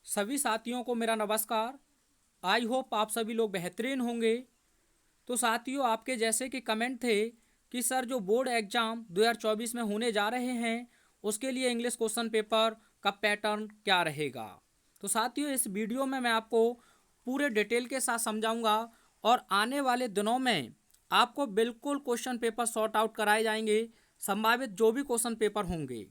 सभी साथियों को मेरा नमस्कार। आई होप आप सभी लोग बेहतरीन होंगे। तो साथियों, आपके जैसे कि कमेंट थे कि सर जो बोर्ड एग्जाम 2024 में होने जा रहे हैं उसके लिए इंग्लिश क्वेश्चन पेपर का पैटर्न क्या रहेगा। तो साथियों, इस वीडियो में मैं आपको पूरे डिटेल के साथ समझाऊंगा और आने वाले दिनों में आपको बिल्कुल क्वेश्चन पेपर सॉर्ट आउट कराए जाएंगे, संभावित जो भी क्वेश्चन पेपर होंगे।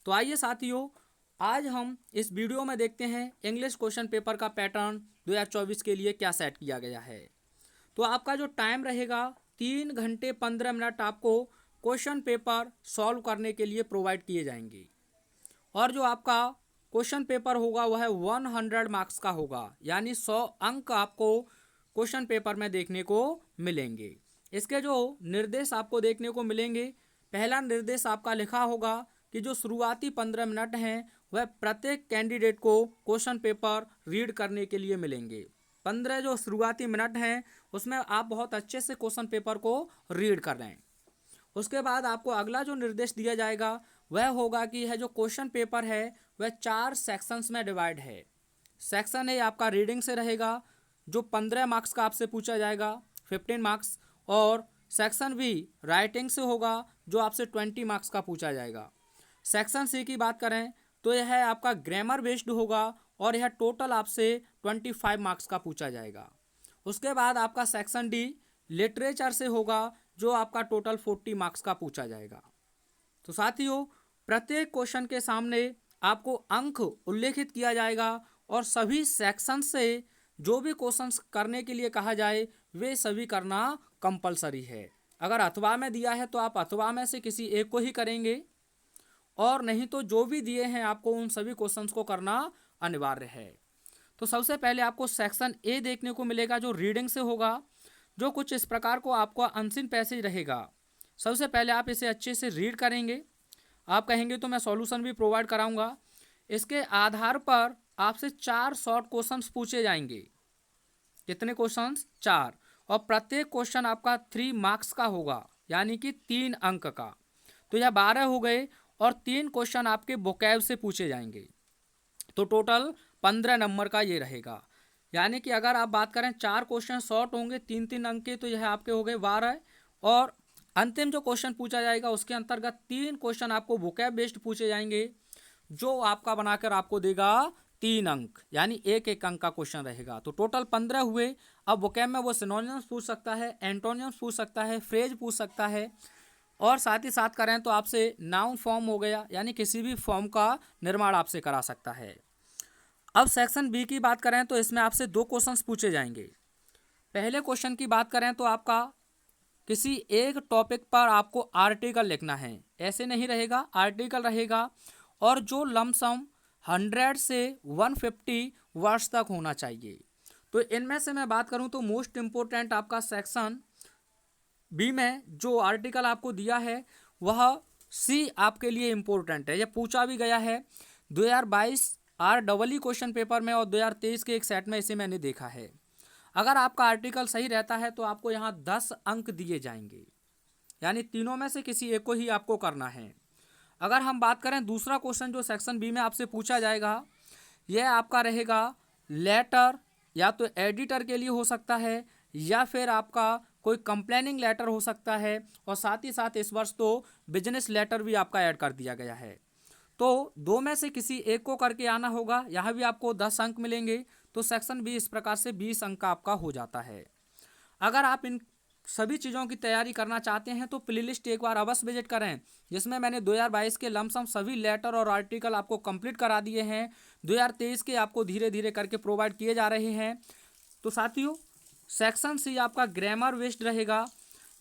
तो आइए साथियों, आज हम इस वीडियो में देखते हैं इंग्लिश क्वेश्चन पेपर का पैटर्न 2024 के लिए क्या सेट किया गया है। तो आपका जो टाइम रहेगा 3 घंटे 15 मिनट आपको क्वेश्चन पेपर सॉल्व करने के लिए प्रोवाइड किए जाएंगे। और जो आपका क्वेश्चन पेपर होगा वह 100 मार्क्स का होगा, यानी 100 अंक आपको क्वेश्चन पेपर में देखने को मिलेंगे। इसके जो निर्देश आपको देखने को मिलेंगे, पहला निर्देश आपका लिखा होगा कि जो शुरुआती 15 मिनट हैं वह प्रत्येक कैंडिडेट को क्वेश्चन पेपर रीड करने के लिए मिलेंगे। 15 जो शुरुआती मिनट हैं उसमें आप बहुत अच्छे से क्वेश्चन पेपर को रीड कर रहे हैं। उसके बाद आपको अगला जो निर्देश दिया जाएगा वह होगा कि यह जो क्वेश्चन पेपर है वह 4 सेक्शंस में डिवाइड है। सेक्शन ए आपका रीडिंग से रहेगा जो 15 मार्क्स का आपसे पूछा जाएगा, 15 मार्क्स। और सेक्शन बी राइटिंग से होगा जो आपसे 20 मार्क्स का पूछा जाएगा। सेक्शन सी की बात करें तो यह आपका ग्रामर बेस्ड होगा और यह टोटल आपसे 25 मार्क्स का पूछा जाएगा। उसके बाद आपका सेक्शन डी लिटरेचर से होगा जो आपका टोटल 40 मार्क्स का पूछा जाएगा। तो साथियों, प्रत्येक क्वेश्चन के सामने आपको अंक उल्लेखित किया जाएगा और सभी सेक्शन से जो भी क्वेश्चंस करने के लिए कहा जाए वे सभी करना कंपलसरी है। अगर अथवा में दिया है तो आप अथवा में से किसी एक को ही करेंगे, और नहीं तो जो भी दिए हैं आपको उन सभी क्वेश्चंस को करना अनिवार्य है। तो सबसे पहले आपको सेक्शन ए देखने को मिलेगा जो रीडिंग से होगा, जो कुछ इस प्रकार को आपको अनसीन पैसेज रहेगा। सबसे पहले आप इसे अच्छे से रीड करेंगे। आप कहेंगे तो मैं सॉल्यूशन भी प्रोवाइड कराऊंगा। इसके आधार पर आपसे 4 शॉर्ट क्वेश्चंस पूछे जाएंगे। कितने क्वेश्चंस? 4। और प्रत्येक क्वेश्चन आपका 3 मार्क्स का होगा, यानी कि 3 अंक का। तो यह 12 हो गए और 3 क्वेश्चन आपके वोकैब से पूछे जाएंगे। तो टोटल 15 नंबर का ये रहेगा। यानी कि अगर आप बात करें 4 क्वेश्चन शॉर्ट होंगे 3-3 अंक के, तो यह आपके हो गए 12। और अंतिम जो क्वेश्चन पूछा जाएगा उसके अंतर्गत 3 क्वेश्चन आपको वोकैब बेस्ड पूछे जाएंगे, जो आपका बनाकर आपको देगा 3 अंक, यानी एक एक अंक का क्वेश्चन रहेगा। तो टोटल 15 हुए। अब वोकैब में वो सिनोनिम्स पूछ सकता है, एंटोनिम्स पूछ सकता है, फ्रेज पूछ सकता है, और साथ ही साथ करें तो आपसे नाउन फॉर्म हो गया, यानी किसी भी फॉर्म का निर्माण आपसे करा सकता है। अब सेक्शन बी की बात करें तो इसमें आपसे 2 क्वेश्चंस पूछे जाएंगे। पहले क्वेश्चन की बात करें तो आपका किसी एक टॉपिक पर आपको आर्टिकल लिखना है। ऐसे नहीं रहेगा, आर्टिकल रहेगा और जो लमसम 100 से 150 वर्ड्स तक होना चाहिए। तो इनमें से मैं बात करूं तो मोस्ट इम्पोर्टेंट आपका सेक्शन बी में जो आर्टिकल आपको दिया है वह सी आपके लिए इम्पोर्टेंट है। यह पूछा भी गया है 2022 REE क्वेश्चन पेपर में और 2023 के एक सेट में इसे मैंने देखा है। अगर आपका आर्टिकल सही रहता है तो आपको यहाँ 10 अंक दिए जाएंगे, यानी तीनों में से किसी एक को ही आपको करना है। अगर हम बात करें दूसरा क्वेश्चन जो सेक्शन बी में आपसे पूछा जाएगा, यह आपका रहेगा लेटर, या तो एडिटर के लिए हो सकता है या फिर आपका कोई कंप्लेनिंग लेटर हो सकता है, और साथ ही साथ इस वर्ष तो बिजनेस लेटर भी आपका ऐड कर दिया गया है। तो 2 में से किसी एक को करके आना होगा, यहाँ भी आपको 10 अंक मिलेंगे। तो सेक्शन बी इस प्रकार से 20 अंक का आपका हो जाता है। अगर आप इन सभी चीज़ों की तैयारी करना चाहते हैं तो प्लेलिस्ट एक बार अवश्य विजिट करें, जिसमें मैंने 2022 के लमसम सभी लेटर और आर्टिकल आपको कंप्लीट करा दिए हैं। 2023 के आपको धीरे धीरे करके प्रोवाइड किए जा रहे हैं। तो साथियों, सेक्शन सी आपका ग्रामर बेस्ड रहेगा,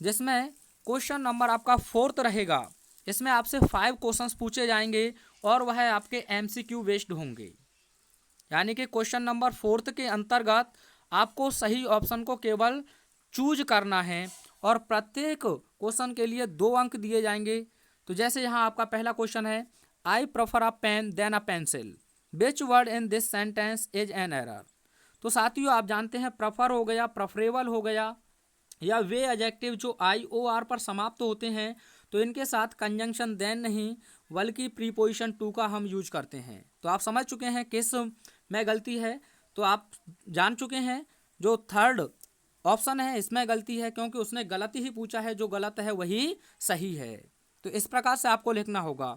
जिसमें क्वेश्चन नंबर आपका 4th रहेगा। इसमें आपसे 5 क्वेश्चंस पूछे जाएंगे और वह आपके MCQ बेस्ड होंगे, यानी कि क्वेश्चन नंबर 4th के अंतर्गत आपको सही ऑप्शन को केवल चूज करना है और प्रत्येक क्वेश्चन के लिए 2 अंक दिए जाएंगे। तो जैसे यहाँ आपका पहला क्वेश्चन है, I prefer a pen than a pencil, which word in this sentence is an error. तो साथियों, आप जानते हैं प्रेफर हो गया, प्रेफरेबल हो गया, या वे एडजेक्टिव जो IOR पर समाप्त होते हैं, तो इनके साथ कंजंक्शन देन नहीं बल्कि प्रीपोजिशन टू का हम यूज करते हैं। तो आप समझ चुके हैं किस में गलती है, तो आप जान चुके हैं जो थर्ड ऑप्शन है इसमें गलती है, क्योंकि उसने गलत ही पूछा है, जो गलत है वही सही है। तो इस प्रकार से आपको लिखना होगा।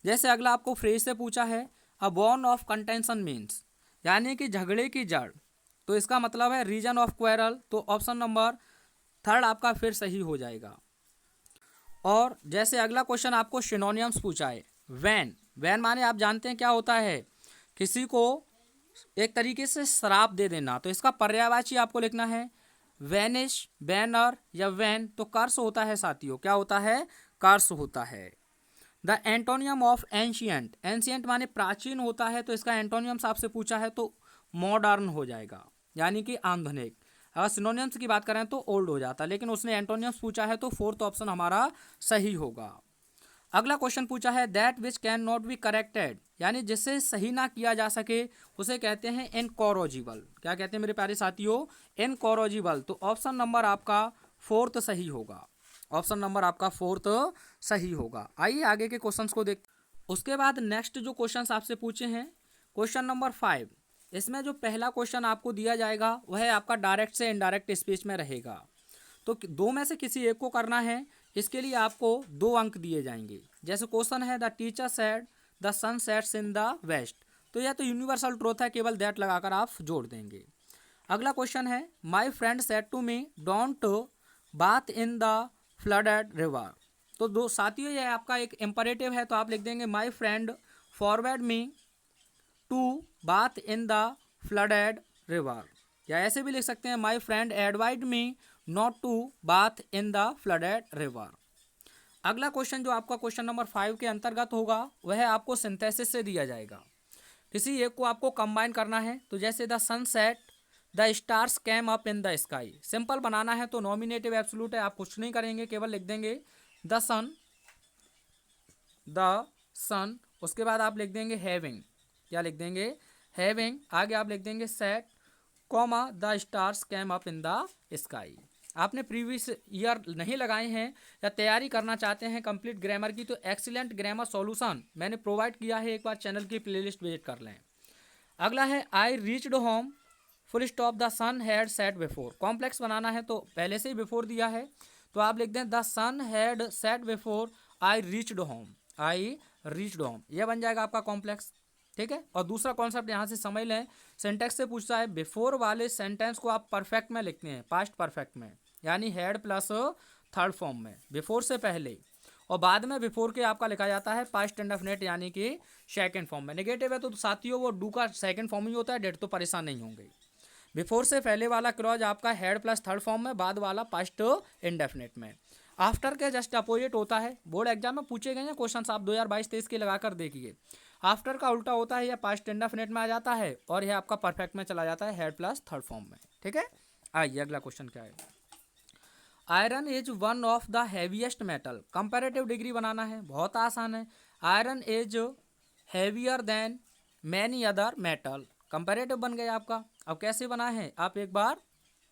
जैसे अगला आपको फ्रेज से पूछा है, a born of contention means, यानी कि झगड़े की जड़, तो इसका मतलब है रीजन ऑफ क्वेरल, तो ऑप्शन नंबर थर्ड आपका फिर सही हो जाएगा। और जैसे अगला क्वेश्चन आपको सिनोनिम्स पूछा है, वैन, वैन माने आप जानते हैं क्या होता है, किसी को एक तरीके से श्राप दे देना, तो इसका पर्यायवाची आपको लिखना है वैनिश, बैनर या वैन, तो कर्स होता है साथियों, क्या होता है, कर्स होता है। The antonym of ancient, ancient माने प्राचीन होता है, तो इसका एंटोनियम्स आपसे पूछा है तो मॉडर्न हो जाएगा, यानी कि आधुनिक। अगर सिनोनियम्स की बात करें तो ओल्ड हो जाता, लेकिन उसने एंटोनियम्स पूछा है तो फोर्थ ऑप्शन हमारा सही होगा। अगला क्वेश्चन पूछा है that which can not be corrected, यानी जिसे सही ना किया जा सके उसे कहते हैं इनकॉरोजिबल। क्या कहते हैं मेरे प्यारे साथियों, इनकॉरोजिबल, तो ऑप्शन नंबर आपका फोर्थ सही होगा, ऑप्शन नंबर आपका फोर्थ सही होगा। आइए आगे के क्वेश्चंस को देख। उसके बाद नेक्स्ट जो क्वेश्चंस आपसे पूछे हैं, क्वेश्चन नंबर 5, इसमें जो पहला क्वेश्चन आपको दिया जाएगा वह आपका डायरेक्ट से इनडायरेक्ट स्पीच में रहेगा, तो दो में से किसी एक को करना है, इसके लिए आपको 2 अंक दिए जाएंगे। जैसे क्वेश्चन है the teacher said the sun sets in the west, तो यह तो यूनिवर्सल ट्रूथ है, केवल दैट लगाकर आप जोड़ देंगे। अगला क्वेश्चन है my friend said to me don't bath in the flooded river, तो दो साथियों ये आपका एक इम्परेटिव है, तो आप लिख देंगे my friend forward me to bath in the flooded river, या ऐसे भी लिख सकते हैं माई फ्रेंड एडवाइड me not to bath in the flooded river. अगला क्वेश्चन जो आपका क्वेश्चन नंबर 5 के अंतर्गत होगा वह आपको सिंथेसिस से दिया जाएगा, किसी एक को आपको कंबाइन करना है, तो जैसे the sunset the stars came up in the sky, simple बनाना है तो नॉमिनेटिव एब्सोल्यूट है, आप कुछ नहीं करेंगे, केवल लिख देंगे द सन, द सन, उसके बाद आप लिख देंगे हैविंग, क्या लिख देंगे, हैविंग, आगे आप लिख देंगे set comma the stars came up in the sky. आपने प्रीवियस ईयर नहीं लगाए हैं या तैयारी करना चाहते हैं कंप्लीट ग्रामर की, तो एक्सीलेंट ग्रामर सॉल्यूशन मैंने प्रोवाइड किया है, एक बार चैनल की प्लेलिस्ट विजिट कर लें। अगला है I reached home full stop the sun had set before, complex बनाना है तो पहले से ही बिफोर दिया है, तो आप लिख दें the sun had set before I reached home, I reached home, यह बन जाएगा आपका कॉम्प्लेक्स। ठीक है, और दूसरा कॉन्सेप्ट यहाँ से समझ लें, सेंटेक्स से पूछता है बिफोर वाले सेंटेंस को आप परफेक्ट में लिखते हैं, पास्ट परफेक्ट में, यानी हैड प्लस थर्ड फॉर्म में, बिफोर से पहले, और बाद में बिफोर के आपका लिखा जाता है पास्ट इंडेफिनिट यानी कि सेकंड फॉर्म में। नेगेटिव है तो साथियों वो डू का सेकंड फॉर्म ही होता है, डेट तो परेशान नहीं होंगे। बिफोर से पहले वाला क्लॉज आपका हैड प्लस थर्ड फॉर्म में, बाद वाला पास्ट इंडेफिनिट में। आफ्टर के जस्ट अपोजिट होता है, बोर्ड एग्जाम में पूछे गए हैं क्वेश्चन, आप 2022-23 के लगाकर देखिए, आफ्टर का उल्टा होता है, या पास्ट इंडेफिनिट में आ जाता है, और यह आपका परफेक्ट में चला जाता है हैड प्लस थर्ड फॉर्म में। ठीक है, आइए अगला क्वेश्चन क्या है, iron is one of the heaviest metal, comparative degree बनाना है, बहुत आसान है, iron is heavier than many other metal, comparative बन गया आपका। अब कैसे बना है आप एक बार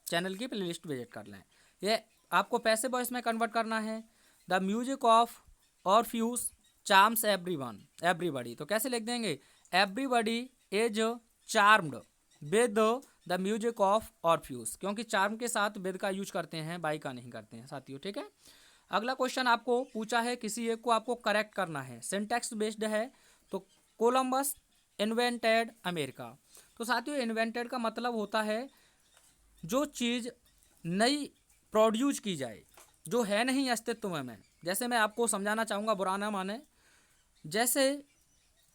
चैनल की प्लेलिस्ट विजिट कर लें। ये आपको पैसे वॉइस में कन्वर्ट करना है, the music of Orpheus charms everyone everybody, तो कैसे लिख देंगे, everybody is charmed with the music of Orpheus, क्योंकि चार्म के साथ विद का यूज करते हैं, बाई का नहीं करते हैं साथियों। ठीक है, अगला क्वेश्चन आपको पूछा है किसी एक को आपको करेक्ट करना है, सिंटैक्स बेस्ड है, तो कोलंबस इन्वेंटेड अमेरिका, तो साथियों इन्वेंटेड का मतलब होता है जो चीज़ नई प्रोड्यूस की जाए, जो है नहीं अस्तित्व में। जैसे मैं आपको समझाना चाहूँगा, बुरा ना माने, जैसे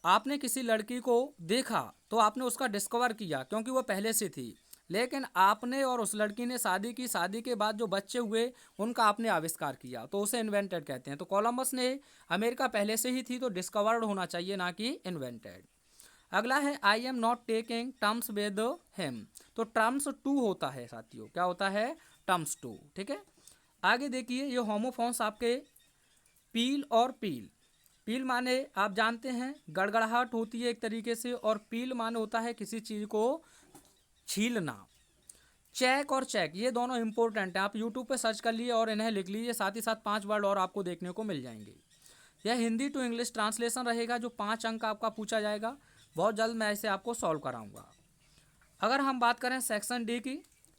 आपने किसी लड़की को देखा तो आपने उसका डिस्कवर किया क्योंकि वो पहले से थी, लेकिन आपने और उस लड़की ने शादी की, शादी के बाद जो बच्चे हुए उनका आपने आविष्कार किया, तो उसे इन्वेंटेड कहते हैं। तो कोलंबस ने अमेरिका पहले से ही थी, तो डिस्कवर्ड होना चाहिए ना कि इन्वेंटेड। अगला है I am not taking terms with him, तो टर्म्स टू होता है साथियों, क्या होता है, टर्म्स टू। ठीक है, आगे देखिए ये होमोफोन्स आपके पील और पील, पील माने आप जानते हैं गड़गड़ाहट होती है एक तरीके से, और पील माने होता है किसी चीज़ को छीलना। चेक और चेक ये दोनों इंपॉर्टेंट हैं, आप यूट्यूब पे सर्च कर लिए और इन्हें लिख लीजिए, साथ ही साथ 5 वर्ड और आपको देखने को मिल जाएंगे। यह हिंदी टू इंग्लिश ट्रांसलेशन रहेगा, जो 5 अंक आपका पूछा जाएगा। बहुत जल्द मैं इसे आपको सॉल्व कराऊंगा। अगर हम बात करें सेक्शन डी की,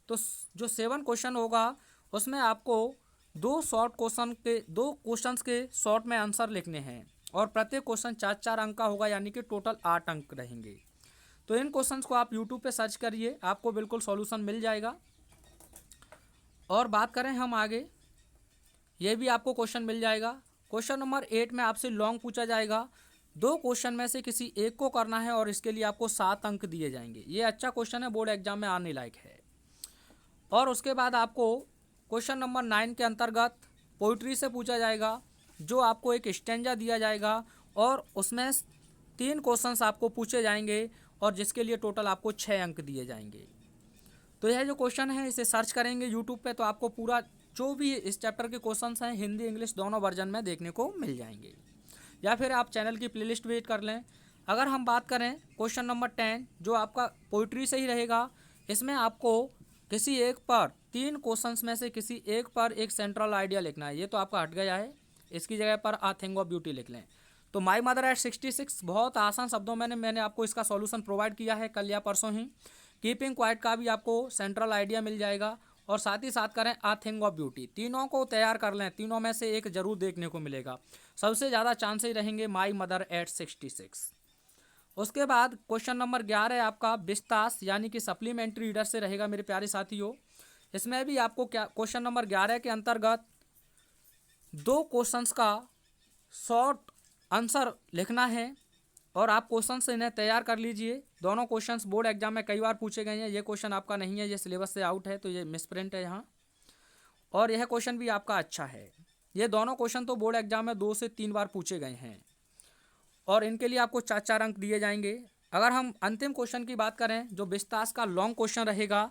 तो जो 7 क्वेश्चन होगा उसमें आपको दो क्वेश्चंस के शॉर्ट में आंसर लिखने हैं और प्रत्येक क्वेश्चन 4-4 अंक का होगा, यानी कि टोटल 8 अंक रहेंगे। तो इन क्वेश्चंस को आप यूट्यूब पे सर्च करिए, आपको बिल्कुल सॉल्यूशन मिल जाएगा। और बात करें हम आगे, ये भी आपको क्वेश्चन मिल जाएगा। क्वेश्चन नंबर 8 में आपसे लॉन्ग पूछा जाएगा, 2 क्वेश्चन में से किसी एक को करना है और इसके लिए आपको 7 अंक दिए जाएंगे। ये अच्छा क्वेश्चन है, बोर्ड एग्जाम में आने लायक है। और उसके बाद आपको क्वेश्चन नंबर 9 के अंतर्गत पोइट्री से पूछा जाएगा, जो आपको एक स्टेंजा दिया जाएगा और उसमें 3 क्वेश्चंस आपको पूछे जाएंगे और जिसके लिए टोटल आपको 6 अंक दिए जाएंगे। तो यह जो क्वेश्चन है इसे सर्च करेंगे यूट्यूब पे तो आपको पूरा जो भी इस चैप्टर के क्वेश्चंस हैं हिंदी इंग्लिश दोनों वर्जन में देखने को मिल जाएंगे, या फिर आप चैनल की प्लेलिस्ट विजिट कर लें। अगर हम बात करें क्वेश्चन नंबर 10, जो आपका पोइट्री से ही रहेगा, इसमें आपको किसी एक पर 3 क्वेश्चंस में से किसी एक पर एक सेंट्रल आइडिया लिखना है। ये तो आपका हट गया है, इसकी जगह पर आ थिंग ऑफ ब्यूटी लिख लें। तो माई मदर एट 66 बहुत आसान शब्दों में मैंने आपको इसका सॉल्यूशन प्रोवाइड किया है कल या परसों ही। कीपिंग क्वाइट का भी आपको सेंट्रल आइडिया मिल जाएगा और साथ ही साथ करें आ थिंग ऑफ ब्यूटी। तीनों को तैयार कर लें, तीनों में से एक जरूर देखने को मिलेगा। सबसे ज़्यादा चांसेस रहेंगे माई मदर एट 66। उसके बाद क्वेश्चन नंबर 11 आपका विस्तास यानी कि सप्लीमेंट्री रीडर से रहेगा मेरे प्यारे साथियों। इसमें भी आपको क्या क्वेश्चन नंबर 11 के अंतर्गत 2 क्वेश्चंस का शॉर्ट आंसर लिखना है और आप क्वेश्चन से इन्हें तैयार कर लीजिए। दोनों क्वेश्चंस बोर्ड एग्जाम में कई बार पूछे गए हैं। ये क्वेश्चन आपका नहीं है, ये सिलेबस से आउट है, तो ये मिसप्रिंट है यहाँ। और यह क्वेश्चन भी आपका अच्छा है। ये दोनों क्वेश्चन तो बोर्ड एग्जाम में 2 से 3 बार पूछे गए हैं और इनके लिए आपको 4-4 अंक दिए जाएंगे। अगर हम अंतिम क्वेश्चन की बात करें, जो विस्तास का लॉन्ग क्वेश्चन रहेगा,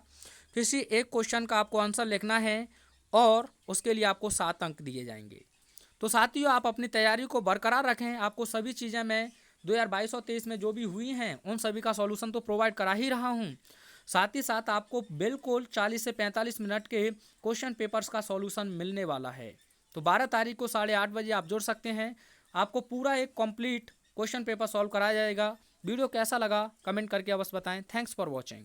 किसी एक क्वेश्चन का आपको आंसर लिखना है और उसके लिए आपको 7 अंक दिए जाएंगे। तो साथियों, आप अपनी तैयारी को बरकरार रखें। आपको सभी चीज़ें मैं 2022 और 23 में जो भी हुई हैं उन सभी का सॉल्यूशन तो प्रोवाइड करा ही रहा हूं। साथ ही साथ आपको बिल्कुल 40 से 45 मिनट के क्वेश्चन पेपर्स का सॉल्यूशन मिलने वाला है। तो 12 तारीख को 8:30 बजे आप जुड़ सकते हैं। आपको पूरा एक कंप्लीट क्वेश्चन पेपर सॉल्व कराया जाएगा। वीडियो कैसा लगा कमेंट करके अवश्य बताएं। Thanks for watching.